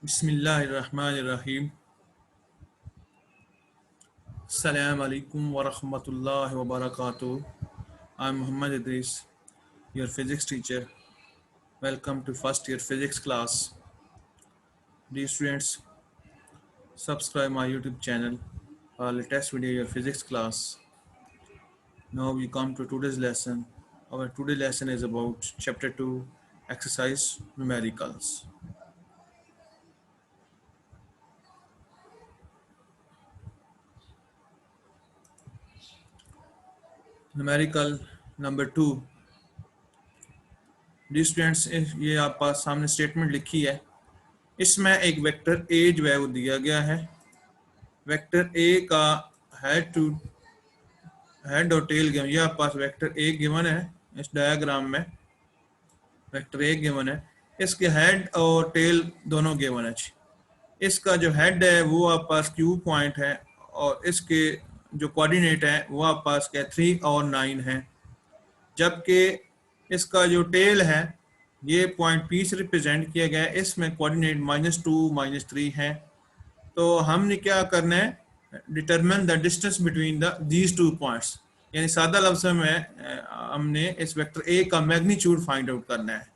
बिस्मिल्लाहिर्रहमानिर्रहीम। Assalamu alaikum wa rahmatullahi wa barakatuh. I'm Muhammad Idris, your physics teacher. Welcome to first year physics class. Dear students, subscribe my YouTube channel for latest video your physics class. Now we come to today's lesson. Our today's lesson is about chapter 2, exercise numericals. Numerical number 2. Dear students, ये आप पास सामने statement लिखी है। इसमें एक vector A जो है वो दिया गया है। वेक्टर ए का हेड और टेल गिवन, ये आपके पास वेक्टर ए गिवन है। इस डायग्राम में वेक्टर ए गिवन है, इसके हेड और टेल दोनों गिवन है। इसका जो हेड है वो आपके पास क्यू पॉइंट है और इसके जो कोऑर्डिनेट है वो आपके पास क्या 3 और 9 है। जबकि इसका जो टेल है ये पॉइंट पी से रिप्रेजेंट किया गया है, इसमें कोऑर्डिनेट -2 -3 है। तो हमने क्या करना है, determine the distance between these two points, यानी सादा लफ्ज़ों में हमने इस वेक्टर ए का मैग्नीट्यूड फाइंड आउट करना है।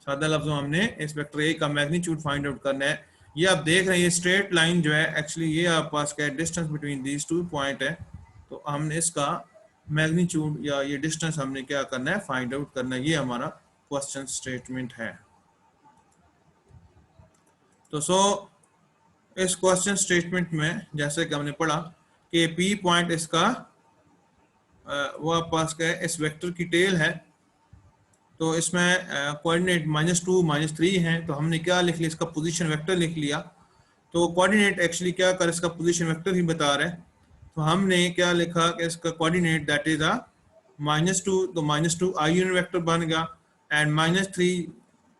सादा लफ्ज़ों में हमने इस वेक्टर ए का मैग्नीट्यूड फाइंड आउट करना है। ये आप देख रहे हैं, ये स्ट्रेट लाइन जो है एक्चुअली ये आपके पास क्या distance between these two point है। तो हमने इसका मैग्नीट्यूड या ये डिस्टेंस हमने क्या करना है, फाइंड आउट करना है। ये हमारा क्वेश्चन स्टेटमेंट है। तो इस क्वेश्चन स्टेटमेंट में जैसे कि हमने पढ़ा कि पी पॉइंट इसका वो आपके पास क्या है, इस वेक्टर की टेल है। तो इसमें कोऑर्डिनेट -2 -3 है। तो हमने क्या लिख लिया, इसका पोजीशन वेक्टर लिख लिया। तो कोऑर्डिनेट एक्चुअली क्या कर, इसका पोजीशन वेक्टर ही बता रहे हैं। तो हमने क्या लिखा कि इसका कोऑर्डिनेट दैट इज -2, तो -2 आई यूनिट वेक्टर बन गया एंड -3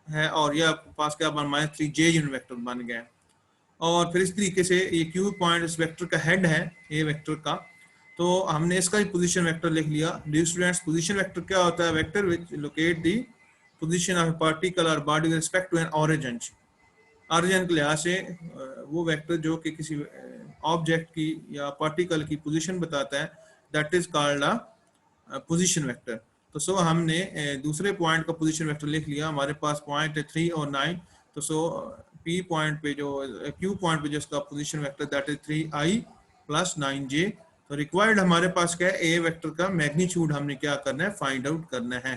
है और ये आपके पास क्या बन -3 जे यूनिट वेक्टर बन गया। और फिर इस तरीके से ये क्यू पॉइंट इस वेक्टर का हेड है ए वेक्टर का। तो हमने इसका ही पोजीशन वेक्टर लिख लिया। डियर स्टूडेंट्स, पोजीशन वेक्टर क्या होता है, vector which locate the position of a particle और body with respect to an origin. Origin के लिहाज से वो वेक्टर जो कि किसी ऑब्जेक्ट की या पार्टिकल की पोजीशन बताता है, that is called a position vector. तो हमने दूसरे पॉइंट का पोजीशन वेक्टर लिख लिया। हमारे पास पॉइंट है 3 और 9। तो पी पॉइंट पे जो क्यू पॉइंट पे जो इसका position vector that is 3i + 9j। तो रिक्वायर्ड हमारे पास क्या है, ए वेक्टर का मैग्नीट्यूड हमने क्या करना है, फाइंड आउट करना है।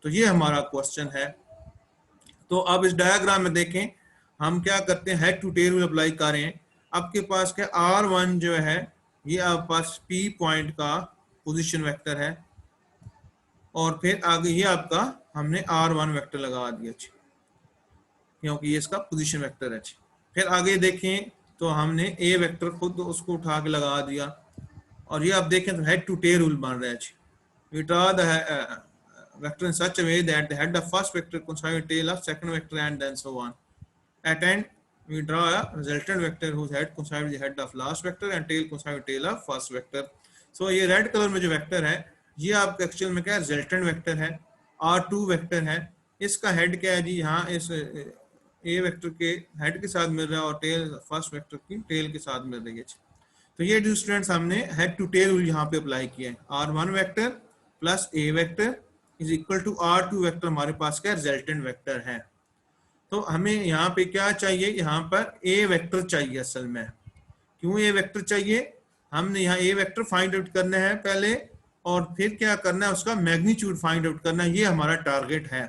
तो ये हमारा क्वेश्चन है। तो अब इस डायग्राम में देखें, हम क्या करते हैं, head to tail rule apply कर रहे हैं। आपके पास क्या r1 जो है ये आपके पास पी पॉइंट का पोजीशन वेक्टर है और फिर आगे ये आपका हमने r1 वेक्टर लगा दिया क्योंकि ये इसका पोजीशन वेक्टर है। फिर आगे देखें तो हमने ए वेक्टर खुद उसको उठा के लगा दिया और ये आप देखें तो हेड टू टेल रूल बन रहा है। We draw the vector in such a way that the head of first vector coincides with tail of second vector and then so on. At end, we draw a resultant vector whose head coincides with the head of last vector and tail coincides with tail of first vector. So ये red colour में जो vector है ये आपका actual में क्या है, resultant vector है, R2 वेक्टर है। इसका हेड क्या है जी, यहाँ इस ए वेक्टर के हेड के साथ मिल रहा है और टेल फर्स्ट वेक्टर की टेल के साथ मिल रही है। तो ये जो स्टूडेंट्स हमने हेड टू टेल रूल यहाँ पे अप्लाई किया है। R1 vector plus A vector is equal to R2 vector, हमारे पास क्या रिजल्टेंट वेक्टर है। तो हमें यहाँ पे क्या चाहिए, यहाँ पर ए वेक्टर चाहिए। असल में क्यों ए वेक्टर चाहिए, हमने यहाँ ए वेक्टर फाइंड आउट करना है पहले और फिर क्या करना है, उसका मैग्नीट्यूड फाइंड आउट करना है। ये हमारा टारगेट है।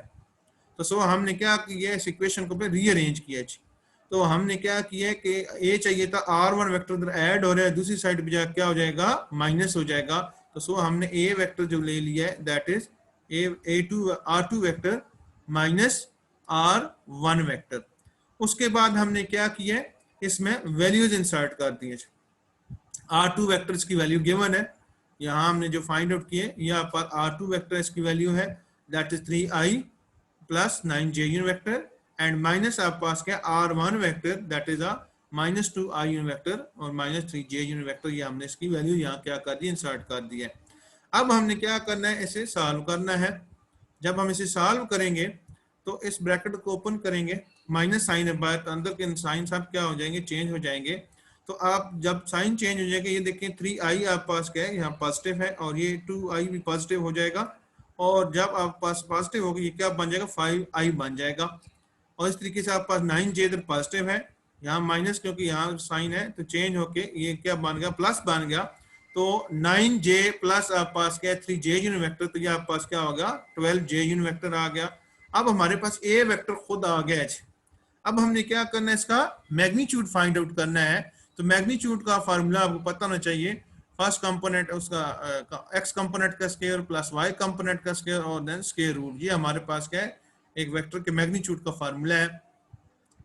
तो हमने क्या किया, इस इक्वेशन को पे रीअरेंज किया। तो हमने क्या किया कि ए चाहिए था, R1 वेक्टर उधर ऐड हो रहा है, दूसरी साइड पे क्या हो जाएगा, माइनस हो जाएगा। तो हमने ए वेक्टर जो ले लिया है that is R2 vector minus R1 vector. उसके बाद हमने क्या किया, इसमें वैल्यूज इंसर्ट कर दिए। R2 वेक्टर इसकी वैल्यू गिवन है, यहाँ हमने जो फाइंड आउट किए, यहाँ पर R2 वेक्टर इसकी वैल्यू है that is 3i + 9j unit vector and minus आपके पास क्या R1 vector that is -2i unit vector और -3j यूनिट वेक्टर। ये हमने इसकी वैल्यू यहाँ क्या कर दी, इंसर्ट कर दी है। अब हमने क्या करना है, इसे सॉल्व करना है। जब हम इसे सॉल्व करेंगे तो इस ब्रैकेट को ओपन करेंगे माइनस साइन है बाहर, तो अंदर के साइन सब क्या हो जाएंगे, चेंज हो जाएंगे। तो आप जब साइन चेंज हो जाएगा, ये देखें 3i आप पास क्या है, यहाँ पॉजिटिव है, और ये 2i भी पॉजिटिव हो जाएगा, और जब आप पास पॉजिटिव होगी ये क्या बन जाएगा, 5i बन जाएगा। और इस तरीके से आप पास 9j इधर पॉजिटिव है, यहाँ माइनस क्योंकि यहाँ साइन है तो चेंज होके ये क्या बन गया, प्लस बन गया। तो 9j प्लस आप पास क्या है 3j यूनिट वेक्टर, तो ये आप पास क्या होगा 12j यूनिट वेक्टर आ गया। अब हमारे पास ए वेक्टर खुद आ गया है। अब हमने क्या करना है, इसका मैग्नीट्यूड फाइंड आउट करना है। तो मैग्नीट्यूड का फार्मूला आपको पता होना चाहिए, फर्स्ट कंपोनेंट उसका एक्स कंपोनेंट का स्क्वायर प्लस वाई कंपोनेंट का स्क्वायर और देन स्क्वायर रूट। ये हमारे पास क्या है, एक वेक्टर के मैग्नीट्यूड का फार्मूला है।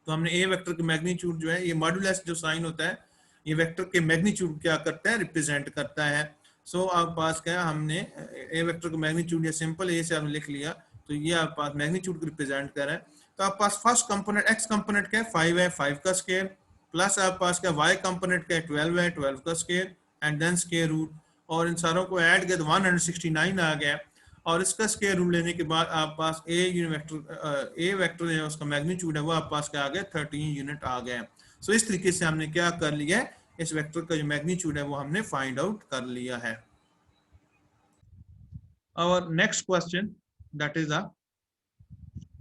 तो हमने ए वेक्टर के मैग्नीट्यूड जो है, ये मॉड्यूलस जो साइन होता है, ये वेक्टर के मैग्नीट्यूड क्या करता है, रिप्रेजेंट करता है। सो आप पास क्या, हमने ए वेक्टर का मैग्नीट्यूड, ये सिंपल ए से आपने लिख लिया, तो ये आप पास मैग्नीट्यूड को रिप्रेजेंट कर रहा है। तो आप पास फर्स्ट कंपोनेंट एक्स कंपोनेंट क्या है 5 है, 5 का स्क्वायर, प्लस आप पास क्या वाई कंपोनेंट क्या है 12 है, 12 का square, and then square root. और इन सारों को ऐड किया तो 169 आ गया। और इसका स्क्वायर रूट लेने के बाद आप पास ए वेक्टर है उसका मैग्नीट्यूड है वो आप पास क्या आ गया 13 यूनिट आ गया। सो इस तरीके से हमने क्या कर लिया है, इस वेक्टर का जो मैग्नीट्यूड है वो हमने फाइंड आउट कर लिया है। और next question, that is a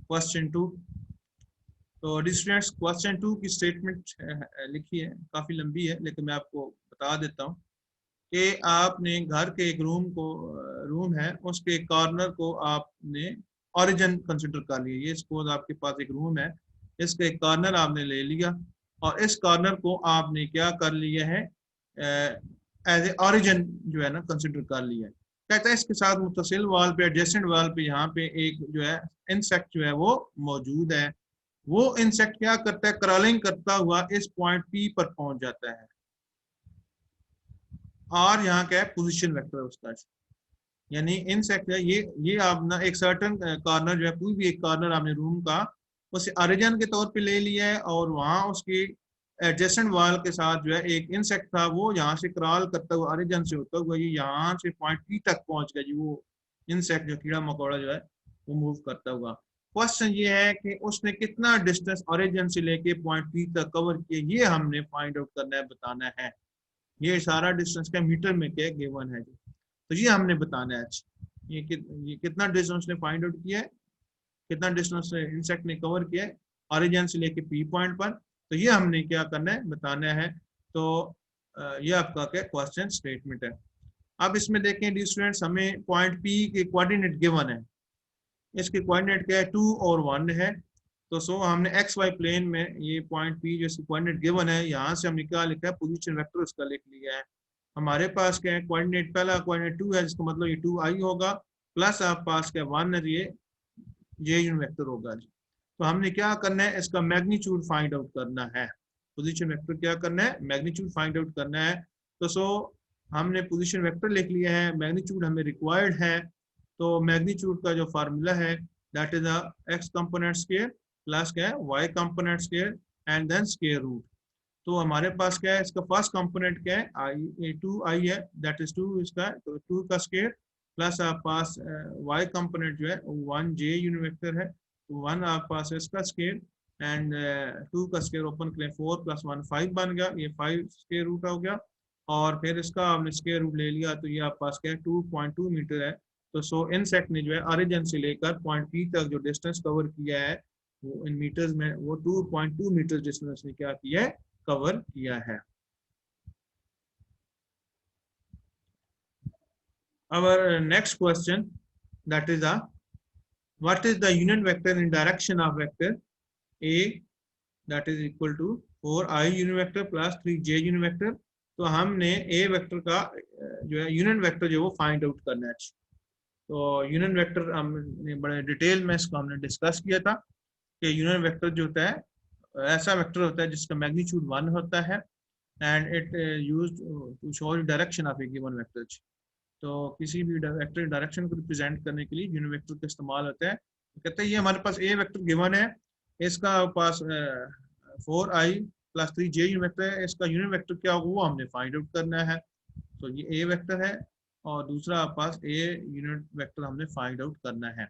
question 2। तो स्टूडेंट्स क्वेश्चन 2 की स्टेटमेंट लिखी है, काफी लंबी है लेकिन मैं आपको बता देता हूँ कि आपने घर के एक रूम है, उसके कॉर्नर को आपने ओरिजिन कंसिडर कर लिया। ये सपोज आपके पास एक रूम है, इसका एक कॉर्नर आपने ले लिया, और इस कॉर्नर को आपने क्या कर लिया है, एज ए ओरिजिन जो है ना कंसिडर कर लिया है। कहता है इसके साथ मुतसिल वाल पे, एडजेसेंट वाल पे यहाँ पे एक जो है इंसेक्ट जो है वो मौजूद है। वो इंसेक्ट क्या करता है, क्रॉलिंग करता हुआ इस पॉइंट पी पर पहुंच जाता है, और यहाँ क्या है पोजीशन वेक्टर है उसका। यानी इंसेक्ट है ये आप ना एक सर्टन कॉर्नर जो है, कोई भी एक कॉर्नर आपने रूम का उसे ओरिजिन के तौर पे ले लिया है, और वहां उसकी एडजेसेंट वॉल के साथ जो है एक इंसेक्ट था, वो यहाँ से क्रॉल करता हुआ ओरिजिन से होता हुआ ये यहाँ से पॉइंट पी तक पहुंच गया जी। वो इंसेक्ट जो कीड़ा मकोड़ा जो है वो मूव करता हुआ। क्वेश्चन ये है कि उसने कितना डिस्टेंस ओरिजिन से लेके पॉइंट पी तक कवर किया, ये हमने फाइंड आउट करना है, बताना है। ये सारा डिस्टेंस क्या मीटर में क्या गिवन है जी, तो ये हमने बताना है। ये कितना डिस्टेंस ने फाइंड आउट किया है, कितना डिस्टेंस इंसेक्ट ने कवर किया है ओरिजिन से लेके पी पॉइंट पर, तो ये हमने क्या करना है, बताना है। तो ये आपका क्या क्वेश्चन स्टेटमेंट है। अब इसमें देखें डी स्टूडेंट्स, हमें पॉइंट पी के कोऑर्डिनेट गिवन है, इसके कोऑर्डिनेट क्या है 2 और 1 है। तो सो हमने एक्स वाई प्लेन में ये पॉइंट पी जो इसकी कोऑर्डिनेट गिवन है, यहाँ से हमने क्या लिखा है, पोजीशन वेक्टर उसका लिख लिया है। हमारे पास क्या है कोऑर्डिनेट, पहला कोऑर्डिनेट 2 है, जिसका मतलब ये 2i होगा, प्लस आप पास क्या 1 है, ये जे यूनिट वेक्टर होगा जी। तो हमने क्या करना है, इसका मैग्नीट्यूड फाइंड आउट करना है। पोजीशन वेक्टर क्या करना है, मैग्नीट्यूड फाइंड आउट करना है। तो सो हमने पोजीशन वेक्टर लिख लिया है, मैग्नीट्यूड हमें रिक्वायर्ड है। तो मैग्नीट्यूड का जो फार्मूला है that is X component square plus क्या है Y component square and then square root. तो हमारे पास क्या है, इसका फर्स्ट कंपोनेंट क्या है आई 2i है, दैट इज 2 इसका, तो 2 का स्क्वायर प्लस आप पास वाई कंपोनेंट जो है 1j यूनिट वेक्टर है, तो 1 आप पास इसका स्क्वायर एंड 2 का स्क्वायर ओपन करें 4 + 1 5 बन गया, ये 5 स्क्वायर रूट हो गया। और फिर इसका हमने स्क्वायर रूट ले लिया, तो ये आप पास क्या है 2.2 मीटर है। तो सो इंसेक्ट ने जो है ओरिजिन से लेकर पॉइंट पी तक जो डिस्टेंस कवर किया है वो इन मीटर्स में, वो 2.2 मीटर डिस्टेंस ने क्या किया है, कवर किया है। Our next question, that is what is the unit vector in direction of vector A, that is equal to 4i unit vector plus 3j unit vector। तो हमने a वेक्टर का जो है यूनिट वेक्टर जो वो find out करना है। तो यूनिट वेक्टर हमने बड़े डिटेल में इसको हमने डिस्कस किया था कि यूनिट वेक्टर जो होता है ऐसा वेक्टर होता है जिसका मैग्नीट्यूड 1 होता है, and it used to show the direction of a given vector. तो किसी भी वेक्टर डायरेक्शन को रिप्रेजेंट करने के लिए यूनिट वेक्टर का इस्तेमाल होता है। तो कहते हैं ये हमारे पास ए वेक्टर गिवन है, इसका पास 4i + 3j यूनिट वेक्टर है, इसका यूनिट वेक्टर क्या होगा वो हमने फाइंड आउट करना है। तो ये ए वेक्टर है और दूसरा पास ए यूनिट वेक्टर हमने फाइंड आउट करना है।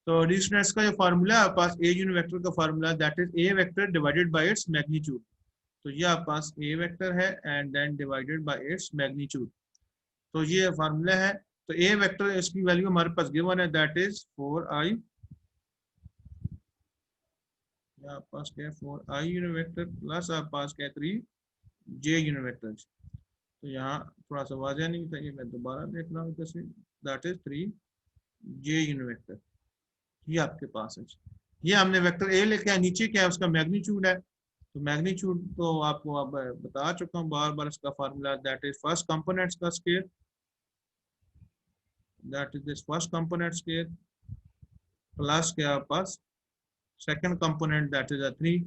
तो डी स्टूडेंट्स का जो फार्मूला है आपके पास ए यूनिट वेक्टर का formula that is A vector divided by its magnitude. तो ये आपके पास ए वेक्टर है and then divided by its magnitude. तो ये फार्मूला है। तो ए वेक्टर इसकी वैल्यू हमारे पास गिवन है दैट इज 4i, आपके पास क्या है 4i यूनिट वेक्टर प्लस आपके पास क्या है 3j यूनिट वेक्टर। तो यहाँ थोड़ा सा वाज़ह नहीं था, ये मैं दोबारा देख रहा हूँ कैसे, that is 3j unit vector. ये आपके पास है। ये हमने वेक्टर ए लेके आया, नीचे क्या है उसका मैग्नीट्यूड है। तो मैग्नीट्यूड तो आपको अब बता चुका हूँ बार बार, इसका formula that is first components का square, that is this first component square plus क्या आपके पास second component that is 3,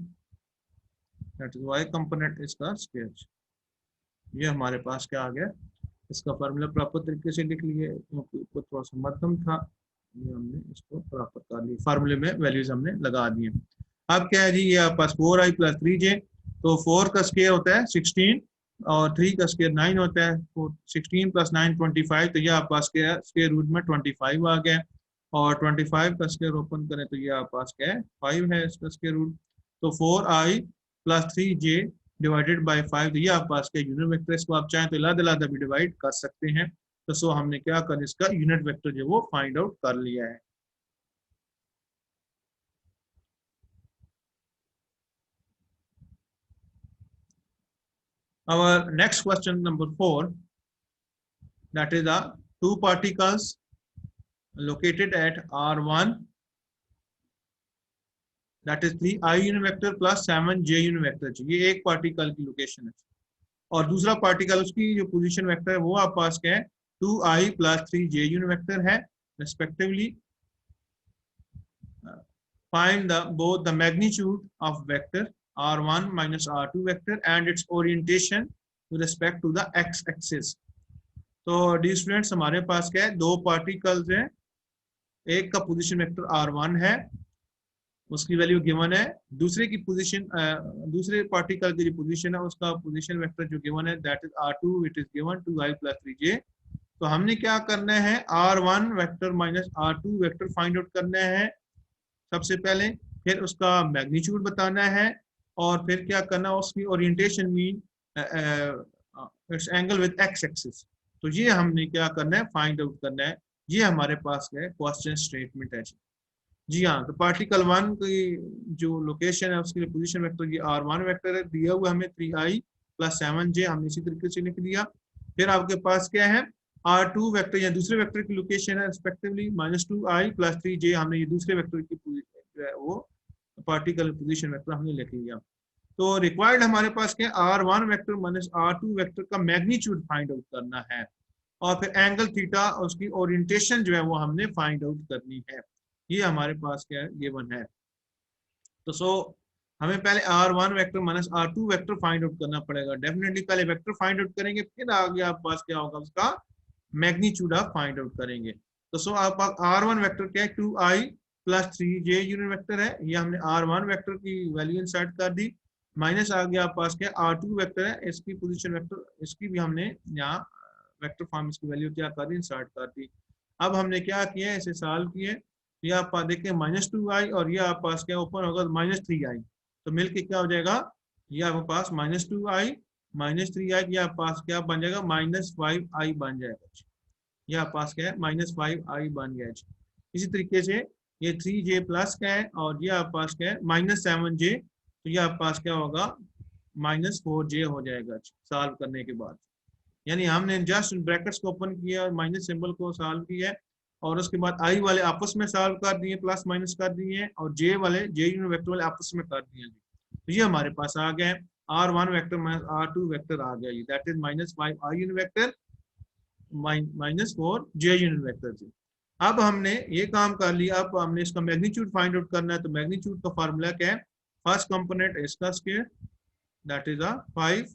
that is Y component इसका स्क्वायर। ये हमारे पास क्या आ गया, इसका फार्मूला प्रॉपर तरीके से लिख लिए क्योंकि ऊपर थोड़ा सा मध्यम था, ये हमने इसको प्रॉपर कर लिया, फार्मूले में वैल्यूज हमने लगा दी है। अब क्या है जी, ये आपके पास 4i प्लस 3j, तो 4 का स्क्वायर होता है 16 और 3 का स्क्वायर 9 होता है, तो 16 प्लस 9 25, तो ये आपके पास क्या है स्क्वायर रूट में 25 आ गया, और 25 का स्क्वायर ओपन करें तो ये आपके पास क्या है 5 है इसका स्क्वायर रूट। तो 4i plus 3j divided by 5, तो ये आपके पास क्या यूनिट वेक्टर, इसको आप चाहें तो अलग-अलग भी डिवाइड कर सकते हैं। तो सो हमने क्या कर इसका यूनिट वेक्टर जो वो फाइंड आउट कर लिया है। Our next question number 4, that is the two particles located at R1, that is 3i unit vector plus 7j unit vector. ये एक पार्टिकल की लोकेशन है, और दूसरा पार्टिकल उसकी जो पोजीशन वेक्टर है वो आपके पास क्या है 2i plus 3j unit vector है respectively. Find both the magnitude of vector r1 minus r2 vector and its orientation with respect to the x-axis. तो डी स्टूडेंट्स हमारे पास क्या है, दो पार्टिकल्स हैं, एक का पोजीशन वेक्टर r1 है, उसकी वैल्यू गिवन है, दूसरे की पोजीशन दूसरे पार्टिकल की जो पोजीशन है उसका पोजीशन वेक्टर जो गिवन है that is r2, it is given 2i plus 3j। तो हमने क्या करना है r1 vector minus r2 vector find out करना है सबसे पहले, फिर उसका मैग्नीट्यूड बताना है, और फिर क्या करना है उसकी orientation mean it's angle with x axis. तो ये हमने क्या करना है फाइंड आउट करना है। ये हमारे पास है क्वेश्चन स्टेटमेंट है जी हाँ। तो पार्टिकल 1 की जो लोकेशन है उसके लिए पोजीशन वेक्टर ये r1 वेक्टर है, दिया हुआ हमें 3i प्लस 7j, हमने इसी तरीके से लिख दिया। फिर आपके पास क्या है r2 वेक्टर या दूसरे वेक्टर की लोकेशन है रिस्पेक्टिवली -2i प्लस 3j, हमने ये दूसरे वेक्टर की जो है वो पार्टिकल पोजीशन वेक्टर हमने लिख लिया। तो रिक्वायर्ड हमारे पास क्या r1 vector minus r2 vector का मैग्नीट्यूड फाइंड आउट करना है, और फिर एंगल थीटा उसकी ओरिएंटेशन जो है वो हमने फाइंड आउट करनी है। ये हमारे पास क्या है गिवन है। तो सो हमें पहले r1 vector minus r2 vector find out करना पड़ेगा। डेफिनेटली पहले वेक्टर फाइंड आउट करेंगे, फिर आगे आपके पास क्या होगा उसका मैग्नीट्यूड आप फाइंड आउट करेंगे। तो सो आप r1 वेक्टर क्या है 2i plus 3j unit vector है, ये हमने r1 वेक्टर की वैल्यू इंसर्ट कर दी, माइनस आ गया आपके पास क्या r2 वेक्टर है, इसकी पोजीशन वेक्टर इसकी भी हमने यहाँ वेक्टर फॉर्म इसकी वैल्यू क्या कर दी इंसर्ट कर दी। अब हमने क्या किया है इसे सॉल्व किए, ये आप देखें -2i और ये आप पास क्या ओपन होगा -3i, तो मिलके क्या हो जाएगा ये आपके पास -2i -3i, ये आप पास क्या बन जाएगा -5i बन जाएगा। ये आप पास क्या है -5i बन गया। इसी तरीके से ये 3j प्लस का है और ये आप पास क्या है -7j, तो ये आप पास क्या होगा -4j हो जाएगा सॉल्व करने के बाद। यानी हमने जस्ट ब्रैकेट्स को ओपन किया और माइनस सिंबल को सॉल्व किया है, और उसके बाद आई वाले आपस में सॉल्व कर दिए, प्लस माइनस कर दिए, और जे वाले जे यूनिट वेक्टर वाले आपस में कर दिए। तो ये हमारे पास आ गया है r1 vector minus r2 vector आ गया, that is -5i unit vector -4j unit vector. अब हमने ये काम कर लिया, अब हमने इसका मैग्नीट्यूड फाइंड आउट करना है। तो मैग्नीट्यूड का फार्मूला क्या है, फर्स्ट कंपोनेंट इसका स्क्वायर दैट इज 5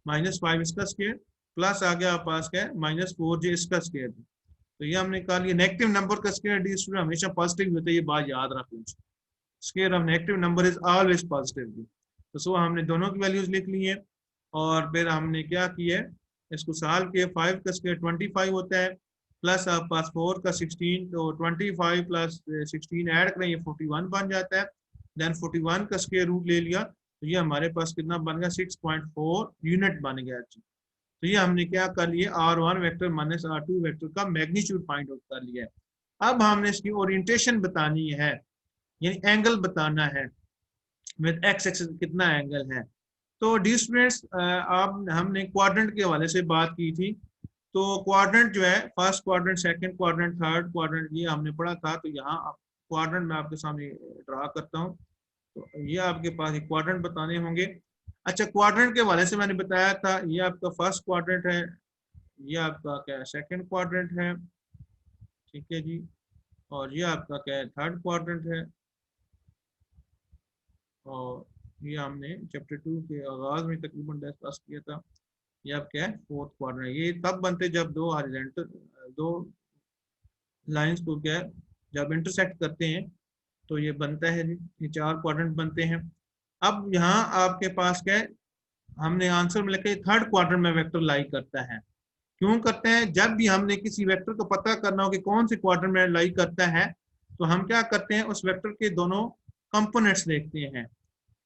-5 इसका स्क्वायर प्लस आ गया पास क्या है -4j इसका स्क्वायर। तो ये हमने कहा नेगेटिव नंबर का स्क्वायर डी स्टूडेंट हमेशा पॉजिटिव होता है, ये बात याद रखें, square of negative number is always positive. तो सो हमने दोनों की वैल्यूज लिख ली है, और फिर हमने क्या किया है इसको सॉल्व किया, 5 का स्क्वायर 25 होता है, प्लस आप पास 4 का 16, तो 25 प्लस 16 ऐड करें, ये 41 बन जाता है। देन 41 का स्क्वायर रूट ले लिया, तो ये हमारे पास कितना बन गया, 6.4 यूनिट बन गया जी। तो ये हमने क्या कर लिया, R1 vector minus R2 vector का मैग्नीट्यूड फाइंड आउट कर लिया है। अब हमने इसकी ओरिएंटेशन बतानी है, यानी एंगल बताना है, विद एक्स एक्सिस कितना एंगल है। तो डी स्टूडेंट्स, आप हमने क्वाड्रेंट के हवाले से बात की थी। तो क्वाड्रेंट जो है, first quadrant, second quadrant, third quadrant, ये हमने पढ़ा था। तो यहाँ क्वाड्रेंट मैं आपके सामने ड्रा करता हूँ, तो ये आपके पास एक क्वाड्रेंट बताने होंगे। अच्छा, क्वाड्रेंट के हवाले से मैंने बताया था, ये आपका फर्स्ट क्वाड्रेंट है, ये आपका क्या है, सेकंड क्वाड्रेंट है, ठीक है जी। और ये आपका क्या है, थर्ड क्वाड्रेंट है। और ये हमने चैप्टर 2 के आगाज में तकरीबन डिस्कस किया था। ये आप क्या है, फोर्थ क्वाड्रेंट। ये तब बनते जब दो हॉरिजॉन्टल, दो लाइंस को क्या है, जब इंटरसेक्ट करते हैं तो ये बनता है जी, ये चार क्वाड्रेंट बनते हैं। अब यहाँ आपके पास क्या है, हमने आंसर में लिखा है थर्ड क्वाड्रेंट में वेक्टर लाई करता है। क्यों करते हैं, जब भी हमने किसी वेक्टर को पता करना हो कि कौन से क्वाड्रेंट में लाई करता है, तो हम क्या करते हैं, उस वेक्टर के दोनों कंपोनेंट्स देखते हैं,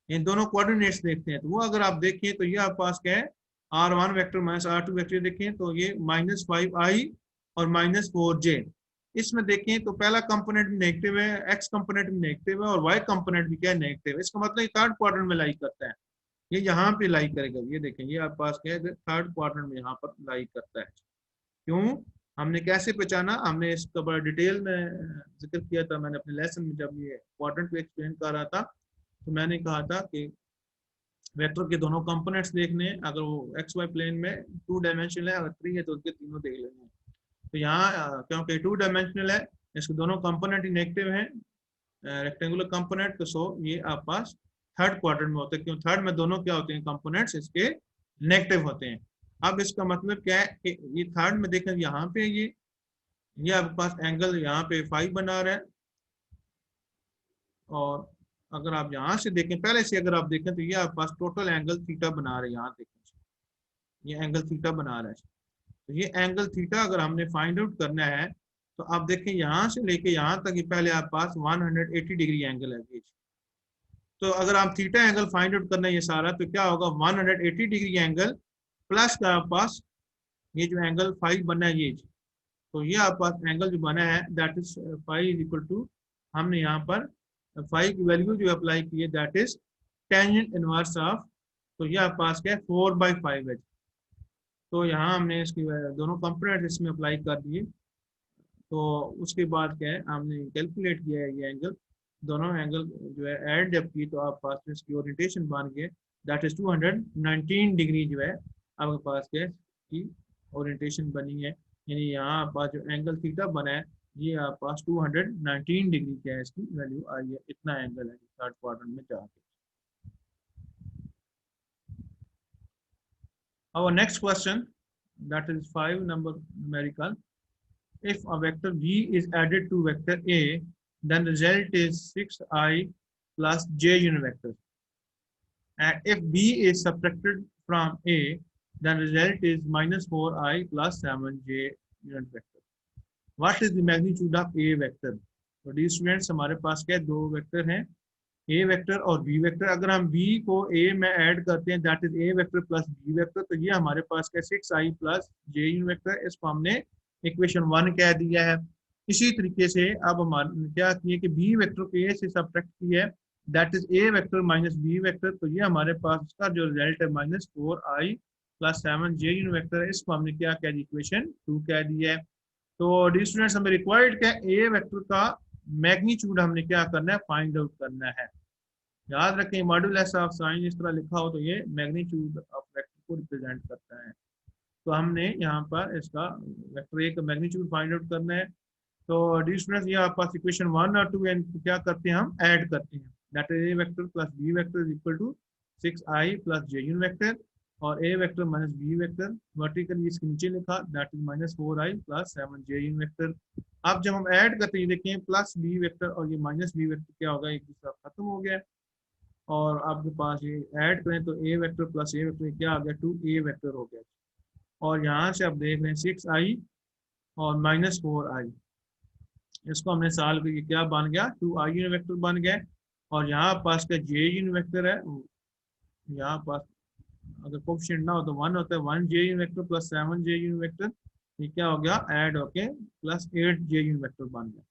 इन दोनों कोऑर्डिनेट्स देखते हैं। तो वो अगर आप देखें तो ये आपके पास क्या है, R1 vector minus R2 vector देखें तो ये -5i और -4j। इसमें देखें तो पहला कंपोनेंट भी नेगेटिव है, एक्स कंपोनेंट भी नेगेटिव है और वाई कंपोनेंट भी क्या है, नेगेटिव है। इसका मतलब थर्ड क्वाड्रेंट में लाई करता है, ये यहाँ पे लाई करेगा। ये देखें, ये आपके पास क्या है, थर्ड क्वाड्रेंट में यहाँ पर लाई करता है। क्यों, हमने कैसे पहचाना, हमने इसका बड़ा डिटेल में जिक्र किया था मैंने अपने लेसन में, जब ये क्वाड्रेंट को एक्सप्लेन कर रहा था। तो मैंने कहा था कि वेक्टर के दोनों कंपोनेंट्स देखने हैं, अगर वो एक्स वाई प्लेन में 2 डायमेंशनल है, अगर 3 है तो उसके तीनों देख लेंगे। तो यहाँ क्योंकि 2 डायमेंशनल है, इसके दोनों कंपोनेंट ही नेगेटिव हैं, रेक्टेंगुलर कंपोनेंट, तो सो ये आप पास थर्ड क्वाड्रेंट में होते हैं। क्यों, थर्ड में दोनों क्या होते हैं, कंपोनेंट्स इसके नेगेटिव होते हैं। अब इसका मतलब क्या है कि ये थर्ड में देखें, यहाँ पे ये आपके पास एंगल यहाँ पे 5 बना रहा है। और अगर आप यहाँ से देखें, पहले से अगर आप देखें तो ये आपके पास टोटल एंगल थीटा बना रहे हैं। यहाँ देखें, ये एंगल थीटा बना रहा है। तो ये एंगल थीटा अगर हमने फाइंड आउट करना है, तो आप देखें यहाँ से लेके यहाँ तक ये पहले आपके पास 180 डिग्री एंगल है ये। तो अगर आप थीटा एंगल फाइंड आउट करना है ये सारा, तो क्या होगा, 180 डिग्री एंगल प्लस का आपके पास ये जो एंगल 5 बना है ये। तो ये आपके पास एंगल जो बना है that is 5 is equal to, हमने यहाँ पर 5 की वैल्यू जो अप्लाई की है that is tangent inverse of, तो ये आपके पास क्या है, 4/5 है। तो यहाँ हमने इसकी दोनों कंपोनेंट इसमें अप्लाई कर दिए। तो उसके बाद क्या है, हमने कैलकुलेट किया है ये एंगल, दोनों एंगल जो है ऐड जब की, तो आप पास में इसकी ओरिएंटेशन बन गए दैट इज 219 डिग्री जो है आपके पास क्या है, की ओरिएंटेशन बनी है। यानी यहाँ पास जो एंगल थीटा बना है, ये आप पास 219 डिग्री क्या है, इसकी वैल्यू आई है। इतना एंगल है थर्ड क्वाड्रेंट में जाके। Our next question, that is 5 number numerical. If a vector v is added to vector a, then the result is 6i plus j unit vector. And if b is subtracted from a, then the result is -4i plus 7j unit vector. What is the magnitude of a vector? तो the students, हमारे पास क्या है, दो vector हैं, A vector और B vector. अगर हम बी को ए में ऐड करते हैं that is A vector plus B vector, तो ये हमारे पास क्या, 6i प्लस जे वेक्टर। इसको हमने इक्वेशन 1 कह दिया है। इसी तरीके से अब हमारे क्या किए कि बी वेक्टर को ए से सब्ट्रैक्ट किया है that is A vector minus B vector, तो ये हमारे पास इसका जो रिजल्ट है -4i प्लस 7j वेक्टर है। इसको हमने क्या कह दिया, इक्वेशन 2 कह दिया है। तो डी स्टूडेंट्स, हमें रिक्वायर्ड क्या, ए वेक्टर का मैग्नीट्यूड हमने क्या करना है, फाइंड आउट करना है। याद रखें, मॉड्यूलस ऑफ साइन इस तरह लिखा हो तो ये मैग्नीट्यूड ऑफ वेक्टर को रिप्रेजेंट करता है। तो हमने यहाँ पर इसका वेक्टर ए का मैग्नीट्यूड फाइंड आउट करना है। तो डी स्टूडेंट्स, ये आपके पास इक्वेशन 1 और 2 क्या करते हैं, हम ऐड करते हैं that is A vector plus B vector is equal to 6i plus J vector, और A vector minus B vector vertically इसके नीचे लिखा that is -4i plus 7j vector. अब जब हम ऐड करते हैं, देखें प्लस बी वेक्टर और ये माइनस बी वेक्टर क्या होगा, एक दूसरा खत्म हो गया। और आपके पास ये ऐड करें तो ए वेक्टर प्लस ए वेक्टर क्या आ गया, 2a वेक्टर हो गया। और यहाँ से आप देख रहे हैं 6i और -4i। इसको हमने सॉल्व करके क्या बन गया, 2i यूनिट वेक्टर बन गया। और यहाँ पास का j यूनिट वेक्टर है, यहाँ पास अगर कोफिशिएंट ना हो तो 1 होता है, 1j unit vector plus 7j unit vector, ये क्या हो गया ऐड होके प्लस 8j यूनिट वेक्टर बन गया।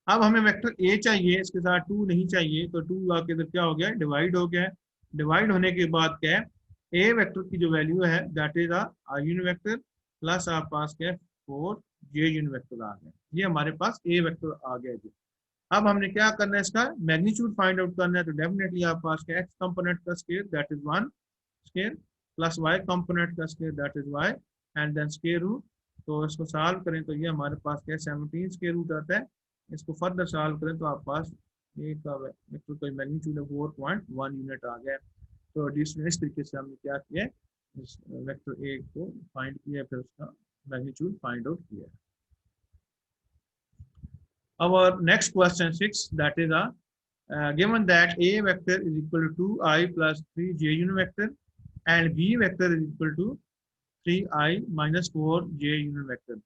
अब हमें वेक्टर a चाहिए, इसके साथ 2 नहीं चाहिए, तो 2 आके इधर क्या हो गया, डिवाइड हो गया है। डिवाइड होने के बाद क्या है, a वेक्टर की जो वैल्यू है that is I unit vector plus आप पास क्या है 4j यूनिट वेक्टर आ गया। ये हमारे पास a वेक्टर आ गया जी। अब हमने क्या करना है, इसका मैग्नीट्यूड फाइंड आउट करना है, तो डेफिनेटली आप पास क्या x कंपोनेंट का square that is 1 square plus y component का square that is y and then square root. तो इसको सॉल्व करें तो ये हमारे पास क्या 17 स्क्वायर रूट आता है। इसको फर्दर सॉल्व करें तो आप पास ए का वेक्टर का मैग्नीट्यूड है 4.1 यूनिट आ गया। तो एडिशनल इस तरीके से हमने क्या किया, इस वेक्टर ए को फाइंड किया, फिर उसका मैग्नीट्यूड फाइंड आउट किया। Our next question 6, that is given that a vector is equal to 2i plus 3j unit vector and b vector is equal to 3i minus 4j unit vector.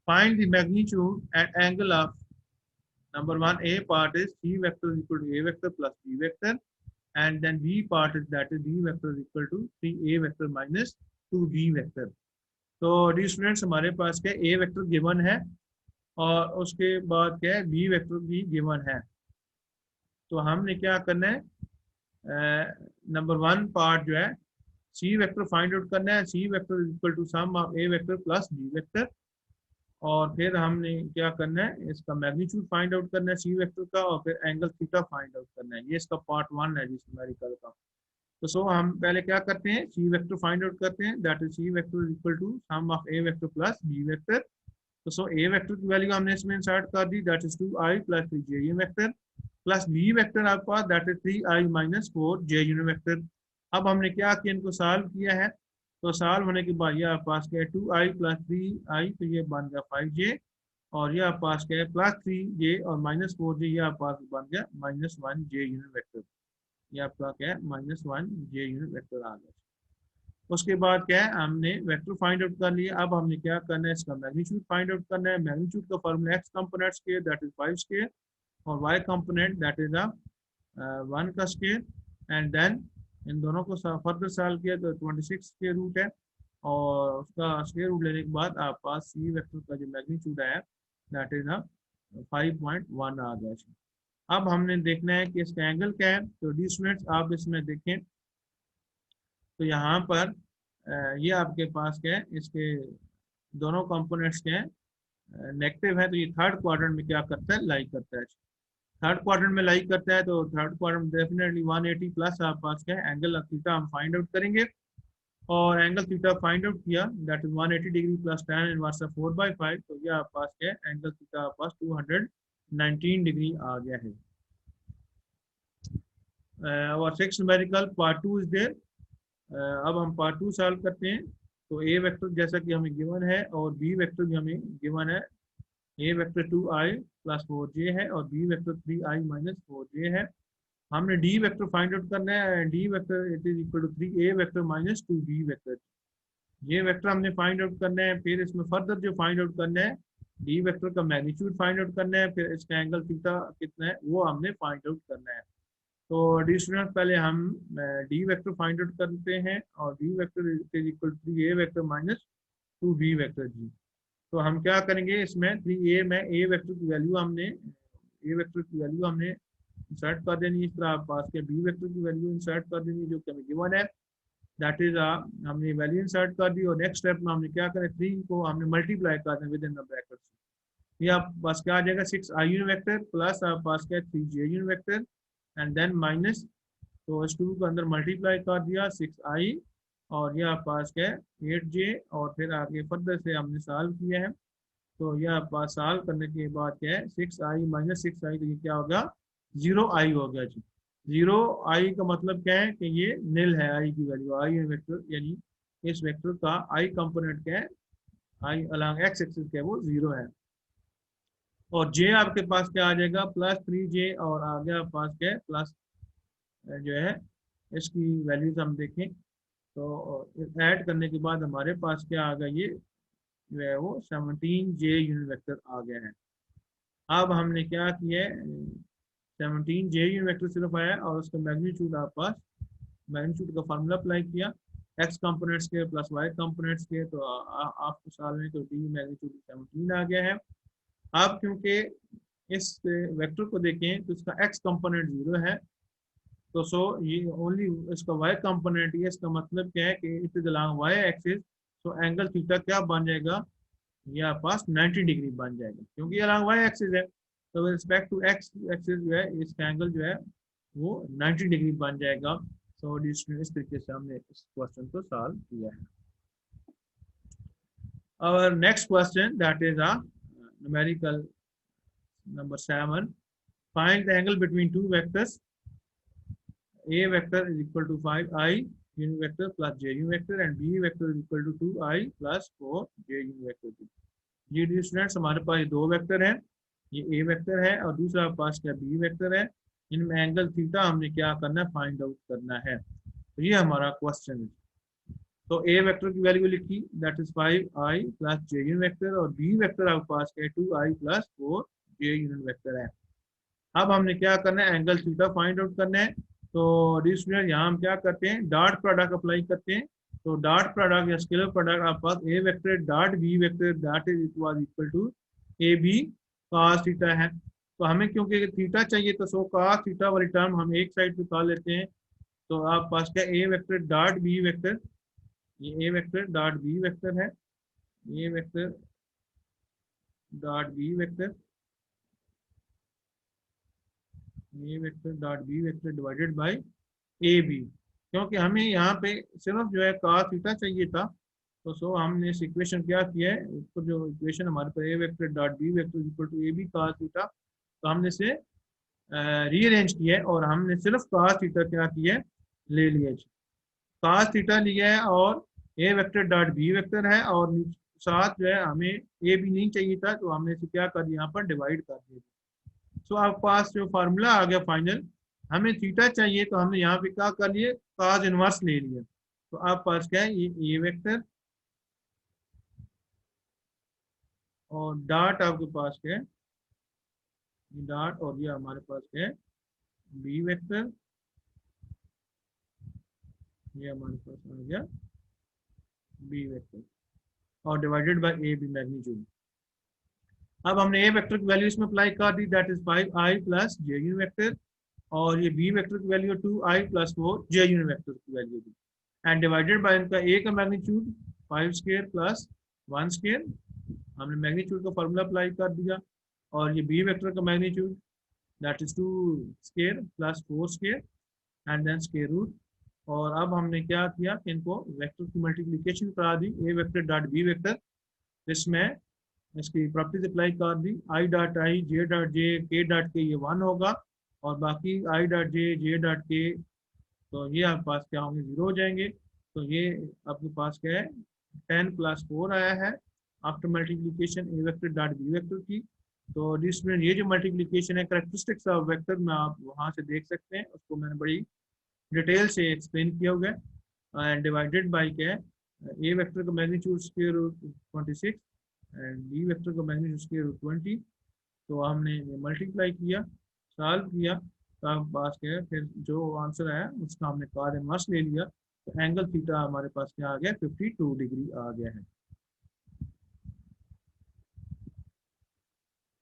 Find the magnitude and angle of number one, a part is c vector is equal to a vector plus b vector, and then b part is that is b vector is equal to 3a vector minus 2b vector. तो the students हमारे पास क्या a vector given है और उसके बाद क्या है बी वेक्टर भी गिवन है। तो हमने क्या करना है, नंबर 1 पार्ट जो है सी वेक्टर फाइंड आउट करना है, C vector equal to sum of A vector plus B vector. और फिर हमने क्या करना है, इसका मैग्नीट्यूड फाइंड आउट करना है सी वेक्टर का, और फिर एंगल थीटा फाइंड आउट करना है। ये इसका पार्ट 1 है जिस न्यूमेरिकल का। तो सो हम पहले क्या करते हैं, सी वेक्टर फाइंड आउट करते हैं, that is C vector equal to sum of A vector plus B vector. तो सो ए वेक्टर की वैल्यू हमने इसमें इंसर्ट कर दी, that is 2i plus 3j unit vector plus B vector आपके पास that is 3i minus 4j unit vector. अब हमने क्या किया, इनको सॉल्व किया है। तो सॉल्व होने के बाद ये आपके पास क्या है 2i प्लस 3i, तो ये बन गया 5j, और ये आपके पास क्या है प्लस 3j और माइनस 4j, ये आपके पास बन गया माइनस 1j यूनिट वेक्टर। ये आपका क्या है माइनस 1j यूनिट वेक्टर आ गया। उसके बाद क्या है, हमने वेक्टर फाइंड आउट कर लिया। अब हमने क्या करना है, इसका मैग्नीट्यूड फाइंड आउट करना है। मैग्नीट्यूड का formula x component square that is 5 square और वाई कंपोनेंट दैट इज 1 का स्क्वायर, एंड देन इन दोनों को फर्दर सॉल्व किया तो 26 स्क्वायर रूट है, और उसका स्क्वायर रूट लेने के बाद आप पास सी वेक्टर का जो मैग्नीट्यूड है दैट इज 5.1 आ गया। अब हमने देखना है कि इसका एंगल क्या है। तो डी स्टूडेंट्स आप इसमें देखें तो यहाँ पर ये आपके पास क्या है, इसके दोनों कंपोनेंट्स क्या है नेगेटिव है, तो ये थर्ड क्वाड्रेंट में क्या करता है, लाइक करता है। थर्ड क्वाड्रेंट में लाइक करता है, तो थर्ड क्वाड्रेंट में डेफिनेटली 180 प्लस आप पास क्या है एंगल ऑफ थीटा हम फाइंड आउट करेंगे। और एंगल थीटा फाइंड आउट किया that is 180 degree plus tan inverse of 4/5, तो ये आप पास क्या है एंगल थीटा आप पास 219 डिग्री आ गया है। और 6 न्यूमेरिकल पार्ट 2 इज देयर। अब हम पार्ट 2 सॉल्व करते हैं। तो ए वेक्टर जैसा कि हमें गिवन है और बी वेक्टर भी हमें गिवन है। A vector 2i plus 4j है और B vector 3i minus 4j है। हमने डी वेक्टर फाइंड आउट करना है, D vector it is equal to 3a vector minus 2b vector. ये वेक्टर हमने फाइंड आउट करना है। फिर इसमें फर्दर जो फाइंड आउट करना है, डी वेक्टर का मैग्नीट्यूड फाइंड आउट करना है, फिर इसका एंगल थीटा कितना है वो हमने फाइंड आउट करना है। तो डी स्टूडेंट पहले हम डी वेक्टर फाइंड आउट करते हैं, और D vector is equal to 3a vector minus 2b vector जी। तो हम क्या करेंगे, इसमें 3a में ए वेक्टर की वैल्यू हमने इंसर्ट कर देनी है। इस तरह आप पास के बी वेक्टर की वैल्यू इंसर्ट कर देनी है जो कि हमें गिवन है, दैट इज हमने वैल्यू इंसर्ट कर दी। और नेक्स्ट स्टेप में हमने क्या करें, 3 को हमने मल्टीप्लाई कर दें विद इन द ब्रैकेट। ये आप पास क्या आ जाएगा 6i यूनिट वेक्टर प्लस आप पास क्या 3j unit vector and then minus, तो इस 2 को अंदर मल्टीप्लाई कर दिया 6i, और यह पास क्या है 8j, और फिर आगे फर्दर से हमने सॉल्व किया है। तो यह पास सॉल्व करने के बाद क्या है 6i माइनस 6i, तो ये क्या होगा 0i हो गया जी। 0i का मतलब क्या है कि ये नील है, i की वैल्यू, i वेक्टर यानी इस वेक्टर का i कंपोनेंट क्या है, i अलॉन्ग x एक्सिस क्या है वो 0 है। और j आपके पास क्या आ जाएगा प्लस 3j, और आगे आपके पास क्या है प्लस जो है इसकी वैल्यूज हम देखें तो ऐड करने के बाद हमारे पास क्या आ गया, ये जो है वो 17J यूनिट वेक्टर आ गया है। अब हमने क्या किया है, 17J यूनिट वेक्टर सिर्फ आया और उसका मैग्नीट्यूड आपके पास, मैग्नीट्यूड का फार्मूला अप्लाई किया, एक्स कंपोनेंट्स के प्लस वाई कंपोनेंट्स के, तो आपको साल में तो डी मैग्नीट्यूड 17 आ गया है। अब क्योंकि इस वेक्टर को देखें तो इसका एक्स कंपोनेंट 0 है, तो सो ये ओनली इसका वाई कंपोनेंट है। इसका मतलब क्या है कि it is along Y axis, तो एंगल थीटा क्या बन जाएगा, ये आपके पास 90 डिग्री बन जाएगा, क्योंकि अलोंग वाई एक्सिस है। तो with respect to X axis जो है इसका एंगल जो है वो 90 डिग्री बन जाएगा। सो इस तरीके से हमने इस क्वेश्चन को सॉल्व किया है। Our next question, that is a numerical number 7. Find the angle between two vectors. A vector is equal to 5i unit vector plus j unit vector and B vector is equal to 2i plus 4j unit vector. ये students हमारे पास दो vector हैं, ये A vector है और दूसरा हमारे पास क्या बी वेक्टर है। इनमें एंगल थीटा हमने क्या करना है, फाइंड आउट करना है। तो ये हमारा क्वेश्चन है। तो ए वेक्टर की वैल्यू लिखी, that is 5i plus J unit vector, और बी वेक्टर आपके पास है 2i plus 4j unit vector है। अब हमने क्या करना है, एंगल थीटा फाइंड आउट करना है। तो डी स्टूडेंट यहाँ हम क्या करते हैं, डॉट प्रोडक्ट अप्लाई करते हैं। तो डॉट प्रोडक्ट या स्केलर प्रोडक्ट आपके पास A vector dot B vector that is equal to A B cos theta है। तो हमें क्योंकि थीटा चाहिए तो सो कॉस थीटा वाली टर्म हम एक साइड पे कर लेते हैं। तो आप पास क्या, A vector dot B vector, ये A vector dot B vector है, A vector dot B vector, A vector dot B vector divided by A B. क्योंकि हमें यहाँ पे सिर्फ जो है cos थीटा चाहिए था, तो सो हमने इस इक्वेशन क्या किया है, ऊपर जो इक्वेशन हमारे पास A vector dot B vector equal to A B cos theta, तो हमने इसे रीअरेंज किया है और हमने सिर्फ cos थीटा क्या किया है, ले लिया। cos थीटा लिया है और A vector dot B vector है, और साथ जो है हमें ए भी नहीं चाहिए था, तो हमने इसे क्या कर दिया, यहाँ पर डिवाइड कर दिया। सो आपके पास जो फार्मूला आ गया फाइनल, हमें थीटा चाहिए तो हमने यहाँ पे क्या कर लिए, cos इनवर्स ले लिया। तो आप पास क्या है, ये ए वेक्टर और डॉट आपके पास क्या है, डॉट, और ये हमारे पास क्या है, बी वेक्टर, ये हमारे पास आ गया बी वेक्टर और divided by A B magnitude. अब हमने ए वेक्टर की वैल्यू इसमें अप्लाई कर दी, that is 5i plus J unit vector, और ये बी वेक्टर की value 2i plus 4j unit vector की वैल्यू दी, एंड डिवाइडेड बाय इनका ए का मैग्नीट्यूड 5 स्क्वायर प्लस 1 स्क्वायर, हमने मैग्नीट्यूड का फार्मूला अप्लाई कर दिया, और ये बी वेक्टर का magnitude that is 2 square plus 4 square and then square root. और अब हमने क्या किया कि इनको वेक्टर की मल्टीप्लिकेशन करा दी, ए वेक्टर डॉट बी वेक्टर, इसमें इसकी प्रॉपर्टीज अप्लाई कर दी, I dot I J dot J के डॉट के, ये 1 होगा, और बाकी I dot J J dot के, तो ये आपके पास क्या होंगे, 0 हो जाएंगे। तो ये आपके पास क्या है, 10 प्लस 4 आया है आफ्टर मल्टीप्लिकेशन ए वेक्टर डॉट बी वेक्टर की। तो जिसमें ये जो मल्टीप्लिकेशन है करेक्टरिस्टिक्स ऑफ वेक्टर में आप वहाँ से देख सकते हैं, उसको मैंने बड़ी डिटेल से एक्सप्लेन किया हुआ है। एंड डिवाइडेड बाई क्या है, ए वेक्टर का magnitude square root 26 and B vector का मैग्नीट्यूड स्क्वायर रूट 20। तो हमने मल्टीप्लाई किया, सॉल्व किया, तो आपके पास क्या है, फिर जो आंसर आया उसका हमने cos इनवर्स ले लिया, तो एंगल थीटा हमारे पास क्या आ गया, 52 डिग्री आ गया है।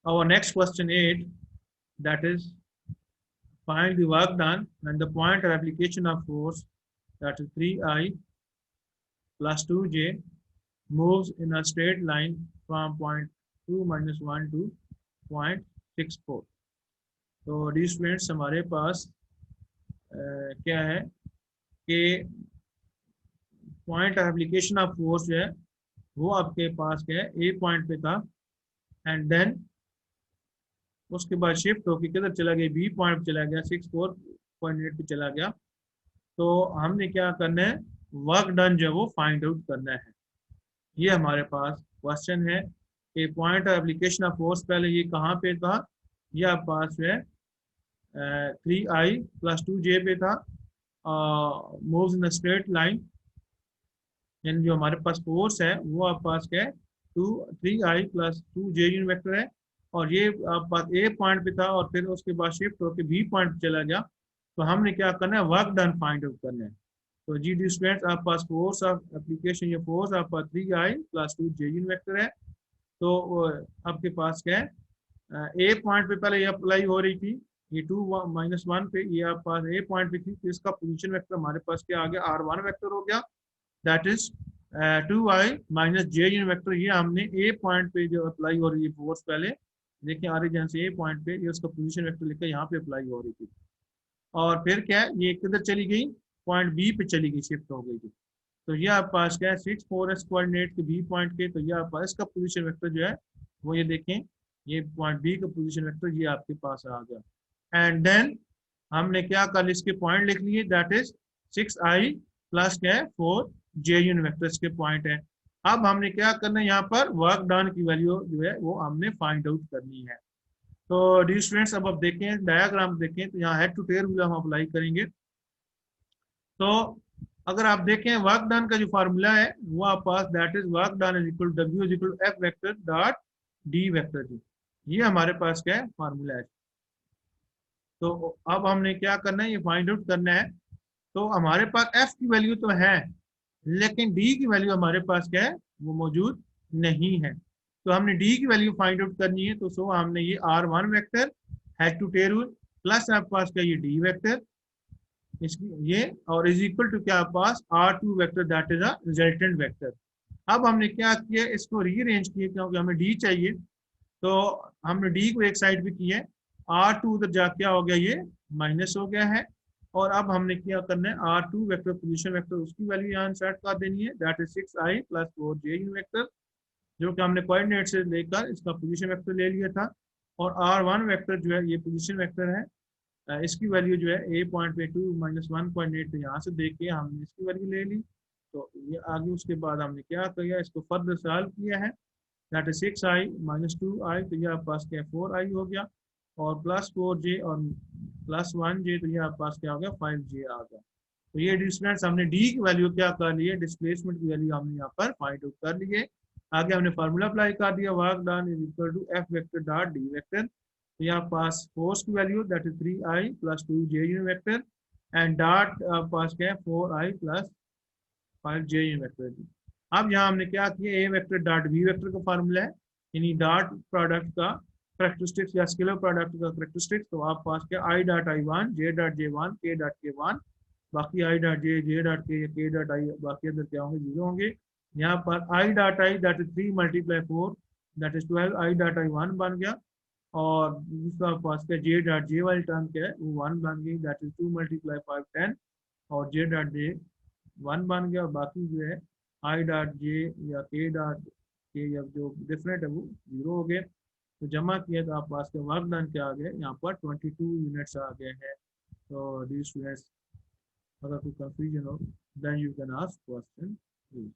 Our next question 8, that is find the work done when the point of application of force, that is 3i plus 2j, moves in a straight line from point 2 minus 1 to point 64। तो the students हमारे पास क्या है कि point of application of force जो है वो आपके पास क्या है, ए पॉइंट पे था, एंड देन उसके बाद शिफ्ट होकर किधर चला गया, बी पॉइंट पे चला गया, 64.8 पे चला गया। तो हमने क्या करना है, वर्क डन जो है वो फाइंड आउट करना है। ये हमारे पास क्वेश्चन है कि point of application of force पहले ये कहाँ पे था, ये आपके पास जो है 3i प्लस 2j पे था, मूव्स इन स्ट्रेट लाइन, यानी जो हमारे पास फोर्स है वो आपके पास क्या है, 3i plus 2j unit vector है, और ये आप ए पॉइंट पे था और फिर उसके बाद शिफ्ट होकर बी पॉइंट पे चला गया। तो हमने क्या करना है, वर्क डन फाइंड आउट करना है। तो जी डी स्टूडेंट्स, आपके पास फोर्स ऑफ एप्लीकेशन या फोर्स आपका 3i plus 2j unit vector है। तो आपके पास क्या है, ए पॉइंट पे पहले ये अप्लाई हो रही थी, ये 2 - 1 पे ये आपके पास ए पॉइंट पे थी, तो इसका पोजीशन वेक्टर हमारे पास क्या आ गया, R1 वेक्टर हो गया, that is 2i minus J unit vector. ये हमने ए पॉइंट पे जो अप्लाई हो रही है फोर्स, पहले देखिए आ रही जहाँ से ए पॉइंट पे, ये उसका पोजीशन वेक्टर लिखकर यहाँ पे अप्लाई हो रही थी, और फिर क्या है, ये किधर चली गई, पॉइंट बी पे चली गई, शिफ्ट हो गई थी। तो ये आपके पास क्या है, 6 4s कोऑर्डिनेट के बी पॉइंट के, तो ये आपके पास इसका पोजीशन वेक्टर जो है वो ये देखें, ये पॉइंट बी का पोजीशन वेक्टर ये आपके पास आ गया। एंड देन हमने क्या कर, इसके पॉइंट लिख लिए, दैट इज 6i प्लस क्या है 4j यूनिट वेक्टर इसके पॉइंट है। अब हमने क्या करना है, यहाँ पर वर्क डन की वैल्यू जो है वो हमने फाइंड आउट करनी है। तो डी स्टूडेंट्स, अब आप देखें डायग्राम देखें, तो यहाँ हेड टू टेल रूल हम अप्लाई करेंगे। तो अगर आप देखें वर्क डन का जो फार्मूला है वो आप पास, that is work done is equal W is equal F vector dot D vector जी, ये हमारे पास क्या है फार्मूला है। तो अब हमने क्या करना है, ये फाइंड आउट करना है। तो हमारे पास एफ की वैल्यू तो है, लेकिन डी की वैल्यू हमारे पास क्या है, वो मौजूद नहीं है। तो हमने डी की वैल्यू फाइंड आउट करनी है, तो सो हमने ये R1 vector head to tail rule plus आपके पास क्या ये डी वेक्टर, इसकी ये और इज इक्वल टू क्या पास R2 vector, that is a resultant vector. अब हमने क्या किया, इसको रीअरेंज किया क्योंकि हमें डी चाहिए, तो हमने डी को एक साइड पे किया, R2 उधर जा क्या हो गया, ये माइनस हो गया है। और अब हमने क्या करना है, R2 वेक्टर पोजीशन वेक्टर उसकी वैल्यू यहाँ इंसर्ट कर देनी है, that is 6i plus 4j vector, जो कि हमने कोऑर्डिनेट से लेकर इसका पोजीशन वेक्टर ले लिया था। और R1 वेक्टर जो है ये पोजीशन वेक्टर है, इसकी वैल्यू जो है ए पॉइंट पे 2 - 1.8, तो यहाँ से देख के हमने इसकी वैल्यू ले ली। तो ये आगे उसके बाद हमने क्या किया, इसको फर्दर सॉल्व किया है, that is 6i minus 2i, तो ये आपके पास क्या 4i हो गया, और प्लस 4j और प्लस 1j, तो ये आपके पास क्या हो गया 5j आ गया। तो ये डिस्टेंस हमने डी की वैल्यू क्या कर ली है, डिस्प्लेसमेंट की वैल्यू हमने यहाँ पर फाइंड आउट कर ली है। आगे हमने फार्मूला अप्लाई कर दिया, work done is equal to F vector dot D vector. तो यहाँ पास फोर्स की value that is 3i plus 2j unit vector, and dot पास क्या है 4i plus 5j unit vector. अब यहाँ हमने क्या किया, ए वेक्टर डॉट बी वेक्टर का फार्मूला है, यानी डॉट प्रोडक्ट का करेक्टरिस्टिक्स या स्केलर प्रोडक्ट का करेक्टरिस्टिक्स। तो आप पास क्या i dot i1 j dot j1 k dot k1, बाकी i dot j dot k k dot i, बाकी अदर क्या होंगे, जीरो होंगे। यहाँ पर i dot i that is 3 × 4 that is 12, i dot i1 बन गया, और दूसरा पास का जे डॉट जे वाली टर्म क्या है वो 1 बन गई, दैट इज 2 × 5 10, और जे डॉट जे 1 बन गया, और बाकी जो है आई डॉट जे या के डॉट के या जो डिफरेंट है वो जीरो हो गए। तो जमा किया तो आप पास के वर्क डन क्या आ गए, यहाँ पर 22 यूनिट्स आ गए हैं। तो दी स्टूडेंट्स, अगर कोई कंफ्यूजन हो then you can ask question please.